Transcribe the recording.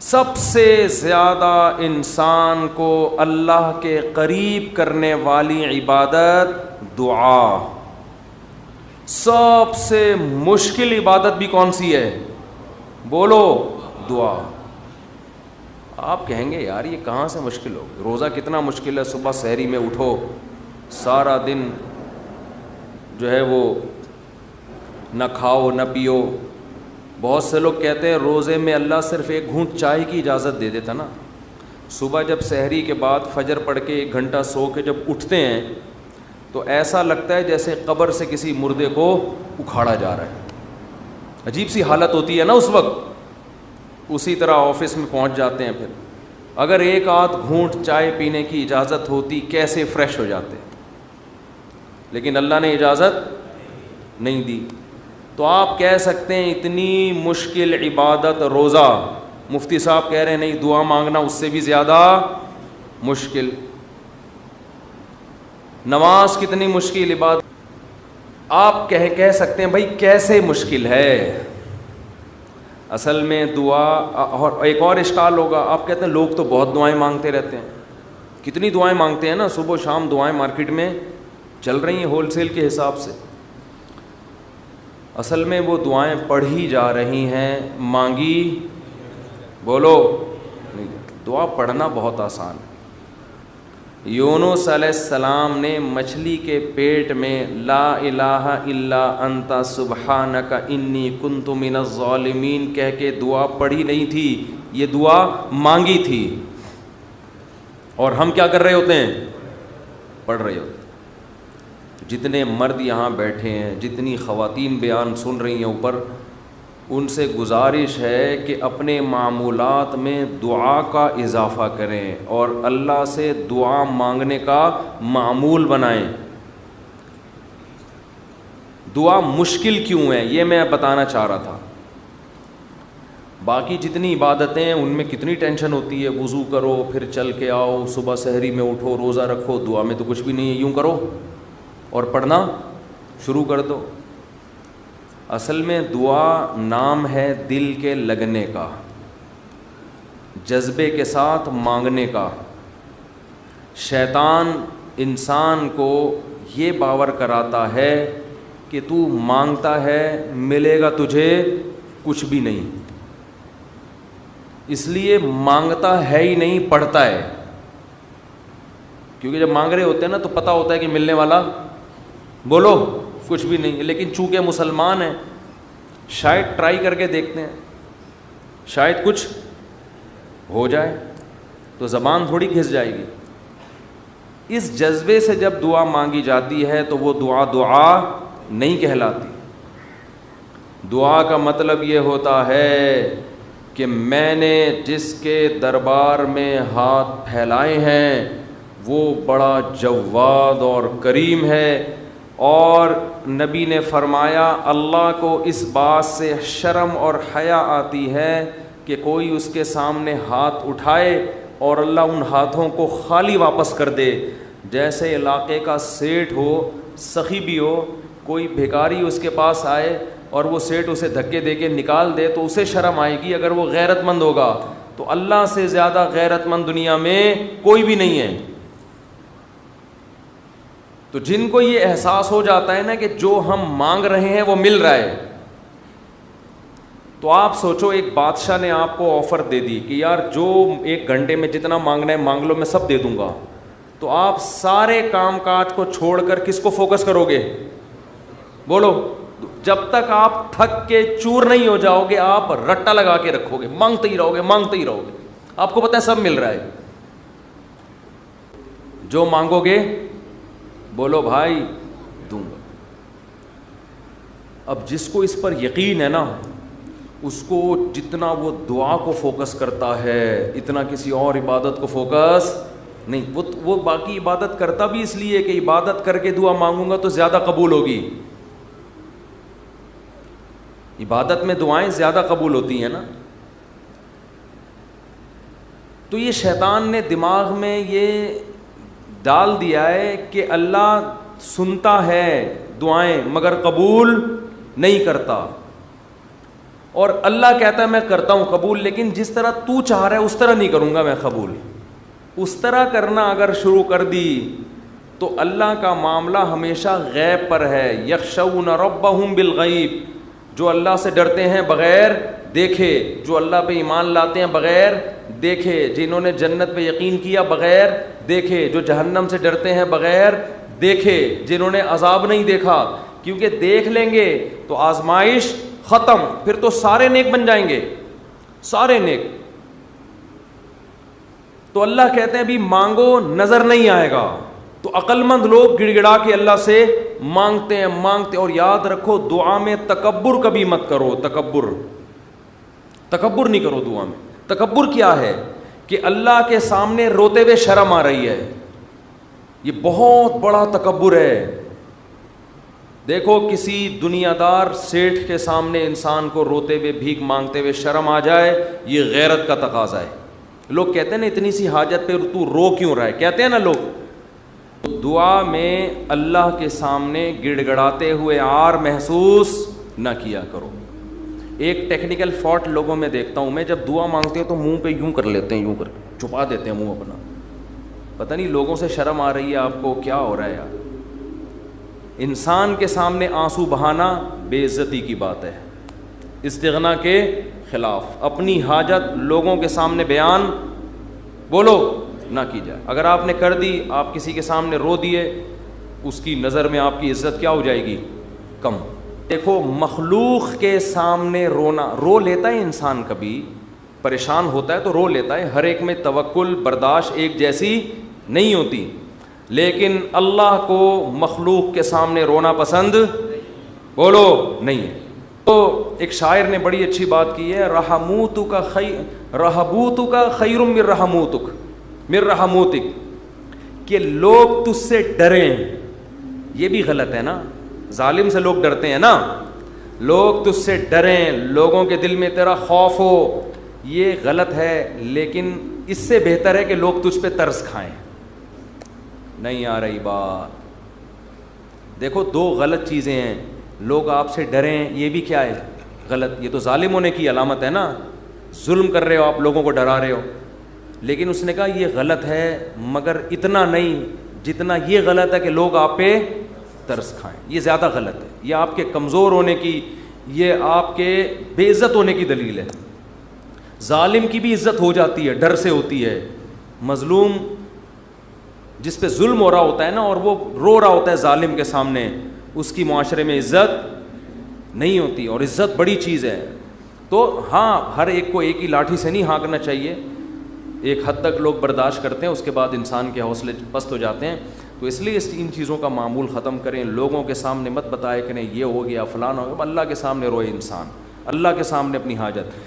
سب سے زیادہ انسان کو اللہ کے قریب کرنے والی عبادت دعا. سب سے مشکل عبادت بھی کون سی ہے؟ بولو، دعا. آپ کہیں گے یار یہ کہاں سے مشکل ہو؟ روزہ کتنا مشکل ہے. صبح سحری میں اٹھو، سارا دن جو ہے وہ نہ کھاؤ نہ پیو. بہت سے لوگ کہتے ہیں روزے میں اللہ صرف ایک گھونٹ چائے کی اجازت دے دیتا نا. صبح جب سحری کے بعد فجر پڑھ کے 1 گھنٹہ سو کے جب اٹھتے ہیں تو ایسا لگتا ہے جیسے قبر سے کسی مردے کو اکھاڑا جا رہا ہے. عجیب سی حالت ہوتی ہے نا اس وقت. اسی طرح آفس میں پہنچ جاتے ہیں. پھر اگر ایک آدھ گھونٹ چائے پینے کی اجازت ہوتی کیسے فریش ہو جاتے. لیکن اللہ نے اجازت نہیں دی. تو آپ کہہ سکتے ہیں اتنی مشکل عبادت روزہ. مفتی صاحب کہہ رہے ہیں نہیں، دعا مانگنا اس سے بھی زیادہ مشکل. نماز کتنی مشکل عبادت. آپ کہہ سکتے ہیں بھائی کیسے مشکل ہے. اصل میں دعا. اور ایک اور اشکال ہوگا، آپ کہتے ہیں لوگ تو بہت دعائیں مانگتے رہتے ہیں. کتنی دعائیں مانگتے ہیں نا، صبح و شام دعائیں مارکیٹ میں چل رہی ہیں ہول سیل کے حساب سے. اصل میں وہ دعائیں پڑھی جا رہی ہیں، مانگی بولو نہیں. دعا پڑھنا بہت آسان ہے. یونس علیہ السلام نے مچھلی کے پیٹ میں لا الہ الا انت سبحانک انی کنت من الظالمین کہہ کے دعا پڑھی نہیں تھی، یہ دعا مانگی تھی. اور ہم کیا کر رہے ہوتے ہیں؟ پڑھ رہے ہوتے ہیں. جتنے مرد یہاں بیٹھے ہیں، جتنی خواتین بیان سن رہی ہیں اوپر، ان سے گزارش ہے کہ اپنے معمولات میں دعا کا اضافہ کریں اور اللہ سے دعا مانگنے کا معمول بنائیں. دعا مشکل کیوں ہے یہ میں بتانا چاہ رہا تھا. باقی جتنی عبادتیں ہیں ان میں کتنی ٹینشن ہوتی ہے. وضو کرو، پھر چل کے آؤ، صبح سحری میں اٹھو، روزہ رکھو. دعا میں تو کچھ بھی نہیں ہے، یوں کرو اور پڑھنا شروع کر دو. اصل میں دعا نام ہے دل کے لگنے کا، جذبے کے ساتھ مانگنے کا. شیطان انسان کو یہ باور کراتا ہے کہ تو مانگتا ہے ملے گا تجھے کچھ بھی نہیں، اس لیے مانگتا ہے ہی نہیں، پڑھتا ہے. کیونکہ جب مانگ رہے ہوتے ہیں نا تو پتہ ہوتا ہے کہ ملنے والا بولو کچھ بھی نہیں. لیکن چونکہ مسلمان ہیں شاید ٹرائی کر کے دیکھتے ہیں، شاید کچھ ہو جائے تو زبان تھوڑی گھس جائے گی. اس جذبے سے جب دعا مانگی جاتی ہے تو وہ دعا نہیں کہلاتی. دعا کا مطلب یہ ہوتا ہے کہ میں نے جس کے دربار میں ہاتھ پھیلائے ہیں وہ بڑا جواد اور کریم ہے. اور نبی نے فرمایا اللہ کو اس بات سے شرم اور حیا آتی ہے کہ کوئی اس کے سامنے ہاتھ اٹھائے اور اللہ ان ہاتھوں کو خالی واپس کر دے. جیسے علاقے کا سیٹھ ہو، سخی بھی ہو، کوئی بھکاری اس کے پاس آئے اور وہ سیٹھ اسے دھکے دے کے نکال دے تو اسے شرم آئے گی اگر وہ غیرت مند ہوگا. تو اللہ سے زیادہ غیرت مند دنیا میں کوئی بھی نہیں ہے. تو جن کو یہ احساس ہو جاتا ہے نا کہ جو ہم مانگ رہے ہیں وہ مل رہا ہے، تو آپ سوچو ایک بادشاہ نے آپ کو آفر دے دی کہ یار جو 1 گھنٹے میں جتنا مانگنا ہے مانگ لو، میں سب دے دوں گا. تو آپ سارے کام کاج کو چھوڑ کر کس کو فوکس کرو گے؟ بولو. جب تک آپ تھک کے چور نہیں ہو جاؤ گے آپ رٹا لگا کے رکھو گے، مانگتے ہی رہو گے، مانگتے ہی رہو گے. آپ کو پتہ ہے سب مل رہا ہے. جو مانگو گے بولو بھائی دوں گا. اب جس کو اس پر یقین ہے نا اس کو جتنا وہ دعا کو فوکس کرتا ہے اتنا کسی اور عبادت کو فوکس نہیں. وہ باقی عبادت کرتا بھی اس لیے کہ عبادت کر کے دعا مانگوں گا تو زیادہ قبول ہوگی. عبادت میں دعائیں زیادہ قبول ہوتی ہیں نا. تو یہ شیطان نے دماغ میں یہ ڈال دیا ہے کہ اللہ سنتا ہے دعائیں مگر قبول نہیں کرتا. اور اللہ کہتا ہے میں کرتا ہوں قبول, لیکن جس طرح تو چاہ رہا ہے اس طرح نہیں کروں گا میں قبول. اس طرح کرنا اگر شروع کر دی تو اللہ کا معاملہ ہمیشہ غیب پر ہے. یخشون ربہم بالغیب, جو اللہ سے ڈرتے ہیں بغیر دیکھے, جو اللہ پہ ایمان لاتے ہیں بغیر دیکھے, جنہوں نے جنت پہ یقین کیا بغیر دیکھے, جو جہنم سے ڈرتے ہیں بغیر دیکھے, جنہوں نے عذاب نہیں دیکھا. کیونکہ دیکھ لیں گے تو آزمائش ختم, پھر تو سارے نیک بن جائیں گے, سارے نیک. تو اللہ کہتے ہیں بھی مانگو نظر نہیں آئے گا. تو عقل مند لوگ گڑ گڑا کے اللہ سے مانگتے ہیں. اور یاد رکھو دعا میں تکبر کبھی مت کرو. تکبر نہیں کرو دعا میں. تکبر کیا ہے کہ اللہ کے سامنے روتے ہوئے شرم آ رہی ہے, یہ بہت بڑا تکبر ہے. دیکھو کسی دنیا دار سیٹھ کے سامنے انسان کو روتے ہوئے بھیک مانگتے ہوئے شرم آ جائے, یہ غیرت کا تقاضا ہے. لوگ کہتے ہیں نا اتنی سی حاجت پہ تو رو کیوں رہا ہے, کہتے ہیں نا لوگ. دعا میں اللہ کے سامنے گڑ گڑاتے ہوئے عار محسوس نہ کیا کرو. ایک ٹیکنیکل فالٹ لوگوں میں دیکھتا ہوں میں, جب دعا مانگتے ہیں تو منہ پہ یوں کر لیتے ہیں, یوں کر چھپا دیتے ہیں منہ اپنا. پتہ نہیں لوگوں سے شرم آ رہی ہے آپ کو, کیا ہو رہا ہے یار. انسان کے سامنے آنسو بہانا بے عزتی کی بات ہے, استغنا کے خلاف. اپنی حاجت لوگوں کے سامنے بیان بولو نہ کی جائے. اگر آپ نے کر دی, آپ کسی کے سامنے رو دیے, اس کی نظر میں آپ کی عزت کیا ہو جائے گی, کم. دیکھو مخلوق کے سامنے رونا, رو لیتا ہے انسان, کبھی پریشان ہوتا ہے تو رو لیتا ہے. ہر ایک میں توکل برداشت ایک جیسی نہیں ہوتی, لیکن اللہ کو مخلوق کے سامنے رونا پسند بولو نہیں ہے. تو ایک شاعر نے بڑی اچھی بات کی ہے, رہبوتک خیر من رحموتک, کہ لوگ تجھ سے ڈریں. یہ بھی غلط ہے نا, ظالم سے لوگ ڈرتے ہیں نا, لوگ تجھ سے ڈریں, لوگوں کے دل میں تیرا خوف ہو, یہ غلط ہے. لیکن اس سے بہتر ہے کہ لوگ تجھ پہ ترس کھائیں. نہیں آ رہی بات. دیکھو دو غلط چیزیں ہیں, لوگ آپ سے ڈریں, یہ بھی کیا ہے, غلط. یہ تو ظالم ہونے کی علامت ہے نا, ظلم کر رہے ہو آپ, لوگوں کو ڈرا رہے ہو. لیکن اس نے کہا یہ غلط ہے, مگر اتنا نہیں جتنا یہ غلط ہے کہ لوگ آپ پہ ترس کھائیں. یہ زیادہ غلط ہے, یہ آپ کے کمزور ہونے کی, یہ آپ کے بے عزت ہونے کی دلیل ہے. ظالم کی بھی عزت ہو جاتی ہے, ڈر سے ہوتی ہے. مظلوم جس پہ ظلم ہو رہا ہوتا ہے نا, اور وہ رو رہا ہوتا ہے ظالم کے سامنے, اس کی معاشرے میں عزت نہیں ہوتی. اور عزت بڑی چیز ہے. تو ہاں ہر ایک کو ایک ہی لاٹھی سے نہیں ہانکنا چاہیے, ایک حد تک لوگ برداشت کرتے ہیں, اس کے بعد انسان کے حوصلے پست ہو جاتے ہیں. تو اس لیے ان چیزوں کا معمول ختم کریں. لوگوں کے سامنے مت بتائے کہ نہیں یہ ہو گیا فلانا ہو گیا. اللہ کے سامنے روئے انسان, اللہ کے سامنے اپنی حاجت.